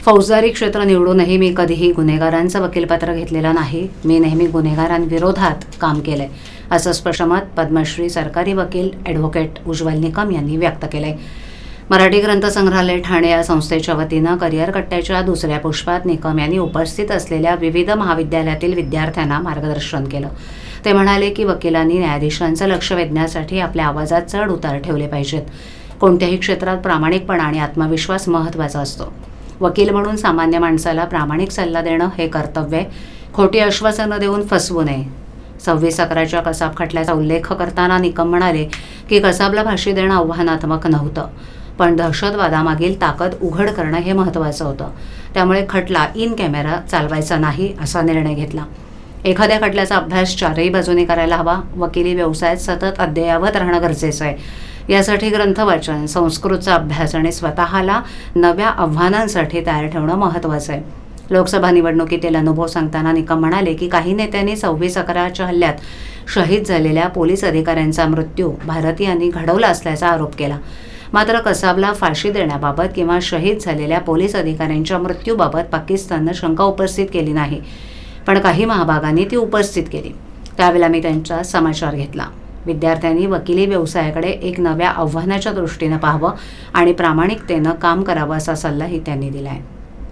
फौजदारी क्षेत्र निवडूनही मी कधीही गुन्हेगारांचं वकीलपत्र घेतलेलं नाही. मी नेहमी गुन्हेगारांविरोधात काम केलंय, असं स्पष्ट मत पद्मश्री सरकारी वकील ॲडव्होकेट उज्ज्वल निकम यांनी व्यक्त केलंय. मराठी ग्रंथसंग्रहालय ठाणे या संस्थेच्या वतीनं करिअर कट्ट्याच्या दुसऱ्या पुष्पात निकम यांनी उपस्थित असलेल्या विविध महाविद्यालयातील विद्यार्थ्यांना मार्गदर्शन केलं. ते म्हणाले की वकिलांनी न्यायाधीशांचं लक्ष वेधण्यासाठी आपल्या आवाजात चढ उतार ठेवले पाहिजेत. कोणत्याही क्षेत्रात प्रामाणिकपणा आणि आत्मविश्वास महत्त्वाचा असतो. वकील म्हणून सामान्य माणसाला प्रामाणिक सल्ला देणं हे कर्तव्य आहे. खोटी आश्वासनं देऊन फसवू नये. 26/11च्या कसाब खटल्याचा उल्लेख करताना निकम म्हणाले की कसाबला फाशी देणं आव्हानात्मक नव्हतं, पण दहशतवादामागील ताकद उघड करणं हे महत्त्वाचं होतं. त्यामुळे खटला इन कॅमेरा चालवायचा नाही असा निर्णय घेतला. एखाद्या खटल्याचा अभ्यास चारही बाजूने करायला हवा. वकिली व्यवसायात सतत अद्ययावत राहणं गरजेचं आहे. यासाठी ग्रंथवाचन, संस्कृतचा अभ्यास आणि स्वतःला नव्या आव्हानांसाठी तयार ठेवणं महत्त्वाचं आहे. लोकसभा निवडणुकीतील अनुभव सांगताना निकम म्हणाले की काही नेत्यांनी 26/11च्या हल्ल्यात शहीद झालेल्या पोलीस अधिकाऱ्यांचा मृत्यू भारतीयांनी घडवला असल्याचा आरोप केला. मात्र कसाबला फाशी देण्याबाबत किंवा शहीद झालेल्या पोलीस अधिकाऱ्यांच्या मृत्यूबाबत पाकिस्ताननं शंका उपस्थित केली नाही, पण काही महाभागांनी ती उपस्थित केली. त्यावेळेला मी त्यांचा समाचार घेतला. विद्यार्थ्यांनी वकिली व्यवसायाकडे एक नव्या आव्हानाच्या दृष्टीनं पाहावं आणि प्रामाणिकतेनं काम करावं असा सल्लाही त्यांनी दिला आहे.